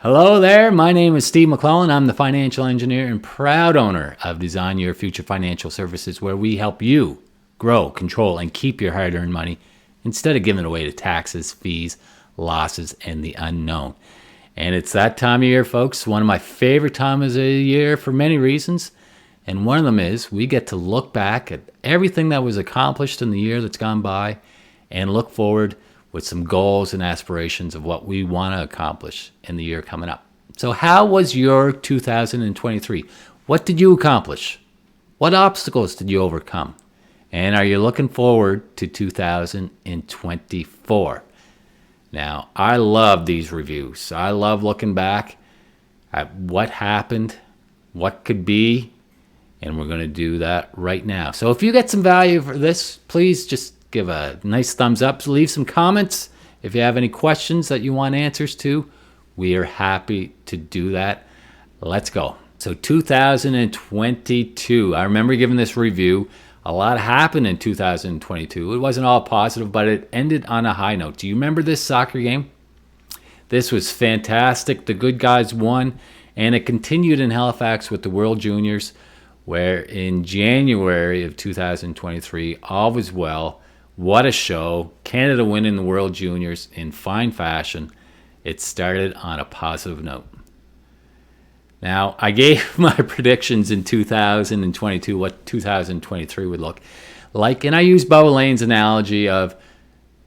Hello there, my name is Steve McClellan. I'm the financial engineer and proud owner of Design Your Future Financial Services, where we help you grow, control, and keep your hard-earned money instead of giving it away to taxes, fees, losses, and the unknown. And it's that time of year, folks, one of my favorite times of the year for many reasons. And one of them is we get to look back at everything that was accomplished in the year that's gone by and look forward with some goals and aspirations of what we want to accomplish in the year coming up. So how was your 2023? What did you accomplish? What obstacles did you overcome? And are you looking forward to 2024? Now, I love these reviews. I love looking back at what happened, what could be, and we're going to do that right now. So if you get some value for this, please just give a nice thumbs up. Leave some comments. If you have any questions that you want answers to, we are happy to do that. Let's go. So 2022, I remember giving this review. A lot happened in 2022. It wasn't all positive, but it ended on a high note. Do you remember this soccer game? This was fantastic. The good guys won, and it continued in Halifax with the World Juniors, where in January of 2023, all was well. What a show. Canada winning the World Juniors in fine fashion. It started on a positive note. Now, I gave my predictions in 2022, what 2023 would look like, and I used Bubba Lane's analogy of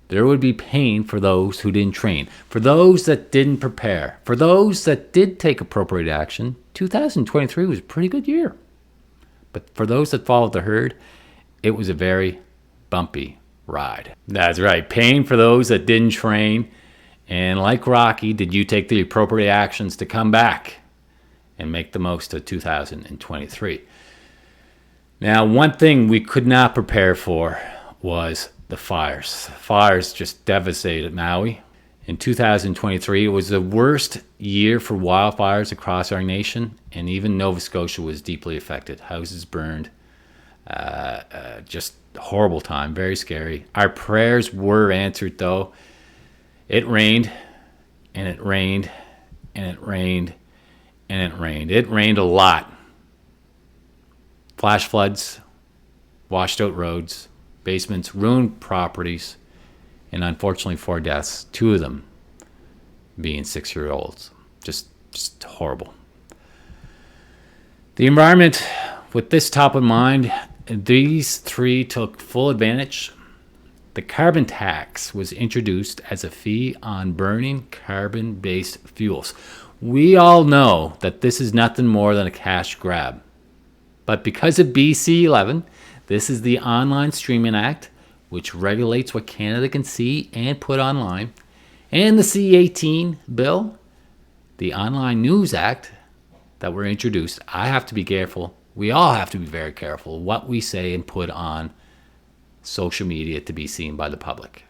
there would be pain for those who didn't train, for those that didn't prepare, for those that did take appropriate action. 2023 was a pretty good year. But for those that followed the herd, it was a very bumpy ride. That's right. Pain for those that didn't train. And like Rocky, did you take the appropriate actions to come back and make the most of 2023? Now, one thing we could not prepare for was the fires. Fires just devastated Maui. In 2023, it was the worst year for wildfires across our nation, and even Nova Scotia was deeply affected. Houses burned. Just a horrible time, very scary. Our prayers were answered, though. It rained, and it rained, and it rained, and it rained. It rained a lot. Flash floods, washed out roads, basements, ruined properties, and unfortunately 4 deaths, 2 of them being 6-year-olds. Just horrible. The environment, with this top of mind, these 3 took full advantage. The carbon tax was introduced as a fee on burning carbon-based fuels. We all know that this is nothing more than a cash grab. But because of BC 11, this is the Online Streaming Act, which regulates what Canada can see and put online, and the C-18 bill, the Online News Act that were introduced. I have to be careful. We all have to be very careful what we say and put on social media to be seen by the public.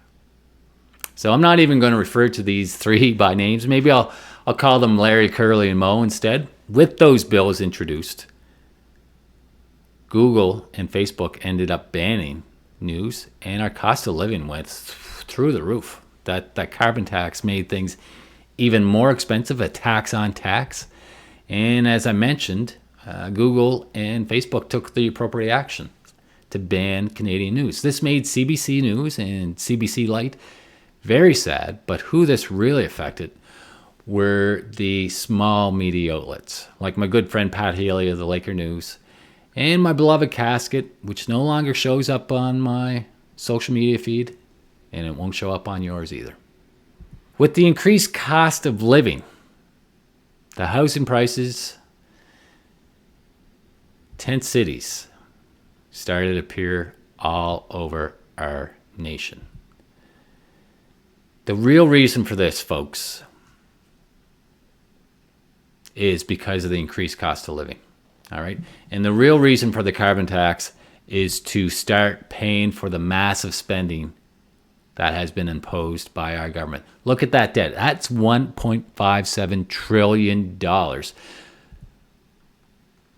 So I'm not even going to refer to these 3 by names. Maybe I'll call them Larry, Curly, and Mo instead. With those bills introduced, Google and Facebook ended up banning news, and our cost of living went through the roof. That carbon tax made things even more expensive, a tax on tax. And as I mentioned, Google and Facebook took the appropriate action to ban Canadian news. This made CBC News and CBC Light very sad, but who this really affected were the small media outlets, like my good friend Pat Healy of the Laker News, and my beloved Casket, which no longer shows up on my social media feed, and it won't show up on yours either. With the increased cost of living, the housing prices, tent cities started to appear all over our nation. The real reason for this, folks, is because of the increased cost of living. All right. And the real reason for the carbon tax is to start paying for the massive spending that has been imposed by our government. Look at that debt. That's $1.57 trillion.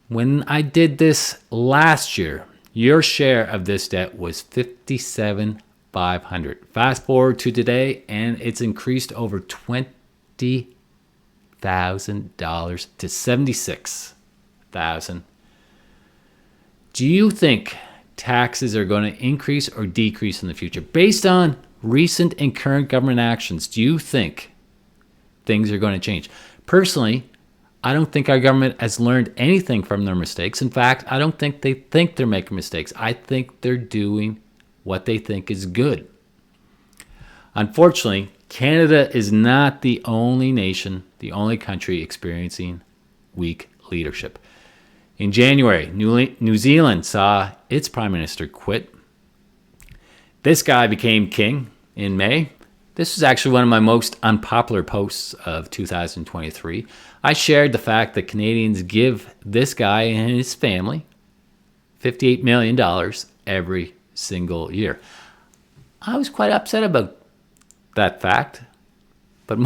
When I did this last year, your share of this debt was $57,500. Fast forward to today, and it's increased over 20 $1,000 to $76,000. Do you think taxes are going to increase or decrease in the future? Based on recent and current government actions, do you think things are going to change? Personally, I don't think our government has learned anything from their mistakes. In fact, I don't think they think they're making mistakes. I think they're doing what they think is good. Unfortunately, Canada is not the only nation, the only country experiencing weak leadership. In January, New Zealand saw its prime minister quit. This guy became king in May. This was actually one of my most unpopular posts of 2023. I shared the fact that Canadians give this guy and his family $58 million every single year. I was quite upset about that fact, but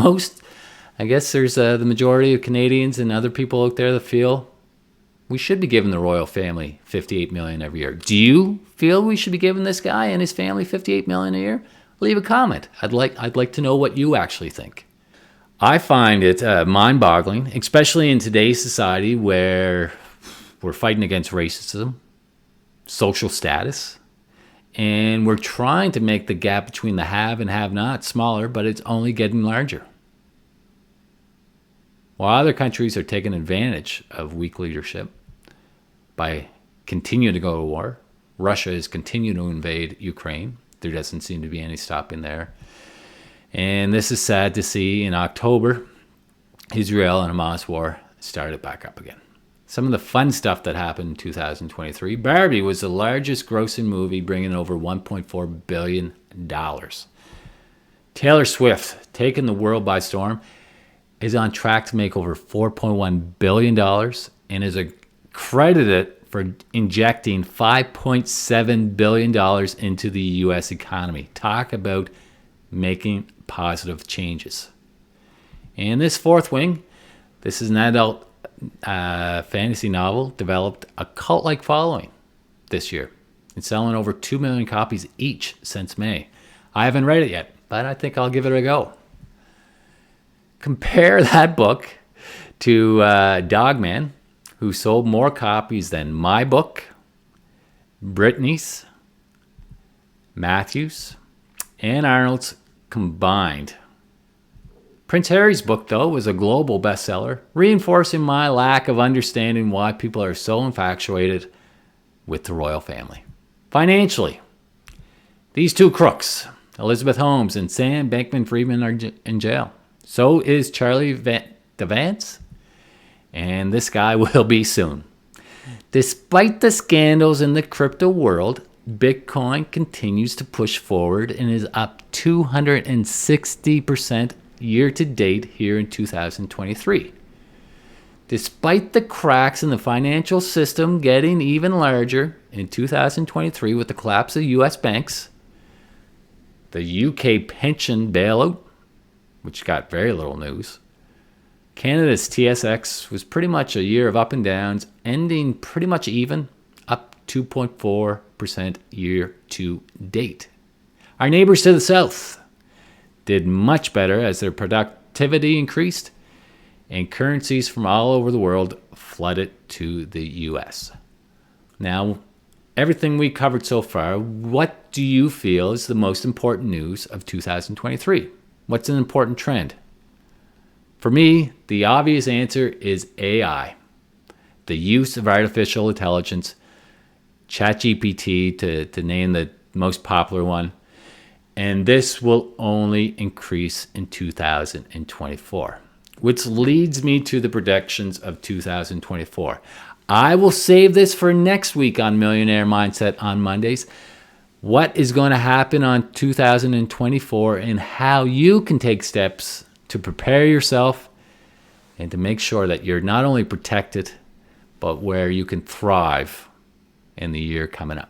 I guess there's the majority of Canadians and other people out there that feel we should be giving the royal family $58 million every year. Do you feel we should be giving this guy and his family $58 million a year? Leave a comment. I'd like to know what you actually think. I find it mind-boggling, especially in today's society where we're fighting against racism, social status, and we're trying to make the gap between the have and have-not smaller, but it's only getting larger. While other countries are taking advantage of weak leadership by continuing to go to war, Russia is continuing to invade Ukraine. There doesn't seem to be any stopping there. And this is sad to see. In October, Israel and Hamas war started back up again. Some of the fun stuff that happened in 2023. Barbie was the largest grossing movie, bringing in over $1.4 billion. Taylor Swift, taking the world by storm, is on track to make over $4.1 billion and is credited for injecting $5.7 billion into the U.S. economy. Talk about making positive changes. And this Fourth Wing, this is an adult fantasy novel, developed a cult-like following this year. It's selling over 2 million copies each since May. I haven't read it yet, but I think I'll give it a go. Compare that book to Dogman, who sold more copies than my book, Brittany's, Matthew's, and Arnold's combined. Prince Harry's book, though, was a global bestseller, reinforcing my lack of understanding why people are so infatuated with the royal family. Financially, these two crooks, Elizabeth Holmes and Sam Bankman-Friedman, are in jail. So is Charlie Devance, and this guy will be soon. Despite the scandals in the crypto world, Bitcoin continues to push forward and is up 260% year to date here in 2023. Despite the cracks in the financial system getting even larger in 2023 with the collapse of US banks, the UK pension bailout, which got very little news, Canada's TSX was pretty much a year of up and downs, ending pretty much even, up 2.4% year to date. Our neighbors to the south did much better as their productivity increased and currencies from all over the world flooded to the US. Now, everything we covered so far, what do you feel is the most important news of 2023? What's an important trend? For me, the obvious answer is AI. The use of artificial intelligence, ChatGPT to name the most popular one, and this will only increase in 2024, which leads me to the predictions of 2024. I will save this for next week on Millionaire Mindset on Mondays. What is going to happen on 2024 and how you can take steps to prepare yourself and to make sure that you're not only protected, but where you can thrive in the year coming up.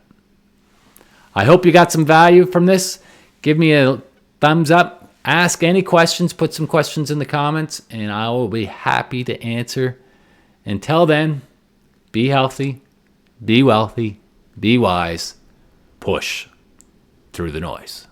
I hope you got some value from this. Give me a thumbs up. Ask any questions. Put some questions in the comments, and I will be happy to answer. Until then, be healthy, be wealthy, be wise, push through the noise.